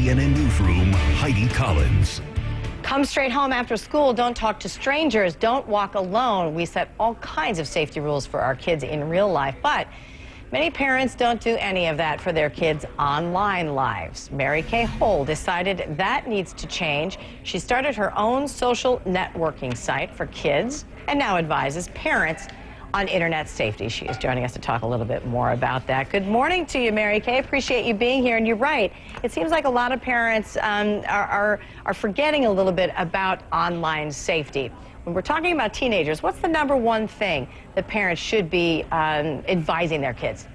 CNN Newsroom, Heidi Collins. Come straight home after school. Don't talk to strangers. Don't walk alone. We set all kinds of safety rules for our kids in real life, but many parents don't do any of that for their kids' online lives. Mary Kay Hull decided that needs to change. She started her own social networking site for kids and now advises parents on internet safety. She is joining us to talk a little bit more about that. Good morning to you, Mary Kay. Appreciate you being here. And you're right. It seems like a lot of parents are forgetting a little bit about online safety. When we're talking about teenagers, what's the #1 thing that parents should be advising their kids?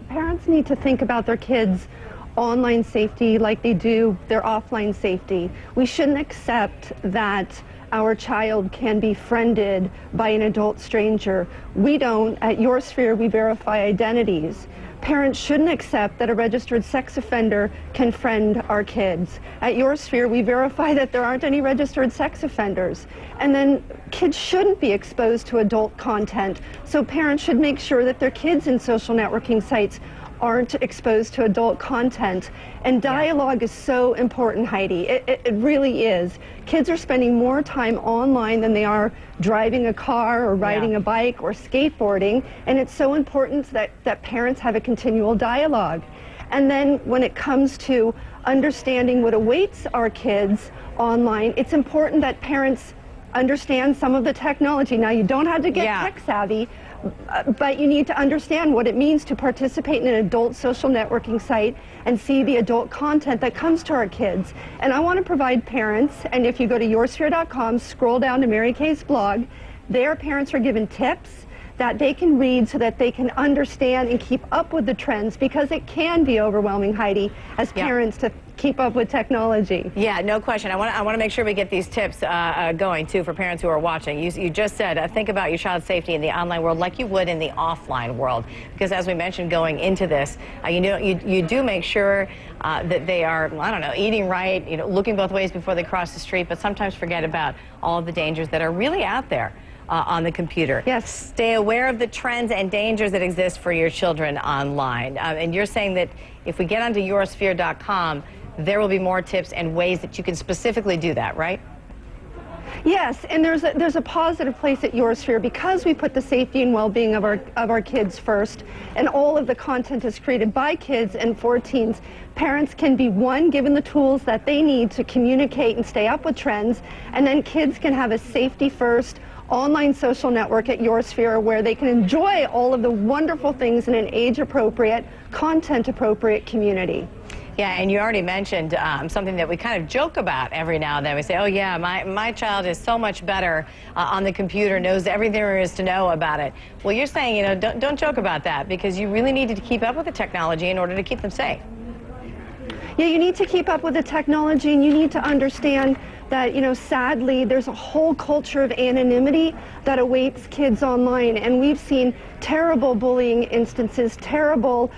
Parents need to think about their kids' online safety like they do their offline safety. We shouldn't accept that our child can be friended by an adult stranger. We don't. At Yoursphere, we verify identities. Parents shouldn't accept that a registered sex offender can friend our kids. At Yoursphere, we verify that there aren't any registered sex offenders. And then kids shouldn't be exposed to adult content. So parents should make sure that their kids in social networking sites aren't exposed to adult content. And dialogue is so important, Heidi. It really is. Kids are spending more time online than they are driving a car or riding a bike or skateboarding. And it's so important that parents have a continual dialogue. And then when it comes to understanding what awaits our kids online, it's important that parents understand some of the technology. Now, you don't have to get tech savvy, but you need to understand what it means to participate in an adult social networking site and see the adult content that comes to our kids. And I want to provide parents, and if you go to yoursphere.com, scroll down to Mary Kay's blog, there parents are given tips that they can read so that they can understand and keep up with the trends, because it can be overwhelming, Heidi, as parents to keep up with technology. Yeah, no question. I want to make sure we get these tips going, too, for parents who are watching. You just said, think about your child's safety in the online world like you would in the offline world. Because as we mentioned going into this, you do make sure that they are, I don't know, eating right, looking both ways before they cross the street, but sometimes forget about all of the dangers that are really out there on the computer. Yes. Stay aware of the trends and dangers that exist for your children online. And you're saying that if we get onto yoursphere.com, there will be more tips and ways that you can specifically do that, right? Yes, and there's a positive place at Yoursphere because we put the safety and well-being of our kids first, and all of the content is created by kids and for teens. Parents can be, one, given the tools that they need to communicate and stay up with trends, and then kids can have a safety-first online social network at Yoursphere where they can enjoy all of the wonderful things in an age-appropriate, content-appropriate community. Yeah, and you already mentioned something that we kind of joke about every now and then. We say, oh yeah, my child is so much better on the computer, knows everything there is to know about it. Well, you're saying, don't joke about that, because you really need to keep up with the technology in order to keep them safe. Yeah, you need to keep up with the technology, and you need to understand that, sadly, there's a whole culture of anonymity that awaits kids online. And we've seen terrible bullying instances, terrible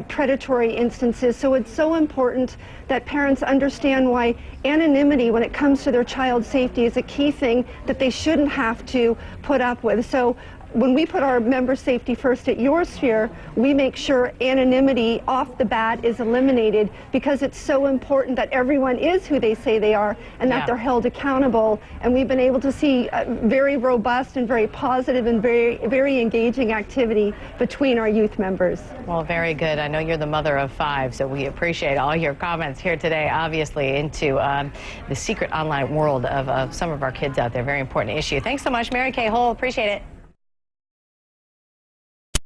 predatory instances. So it's so important that parents understand why anonymity, when it comes to their child's safety, is a key thing that they shouldn't have to put up with. So when we put our member safety first at Yoursphere, we make sure anonymity off the bat is eliminated, because it's so important that everyone is who they say they are and that they're held accountable. And we've been able to see very robust and very positive and very engaging activity between our youth members. Well, very good. I know you're the mother of 5, so we appreciate all your comments here today, obviously, into the secret online world of some of our kids out there. Very important issue. Thanks so much, Mary Kay Hull. Appreciate it.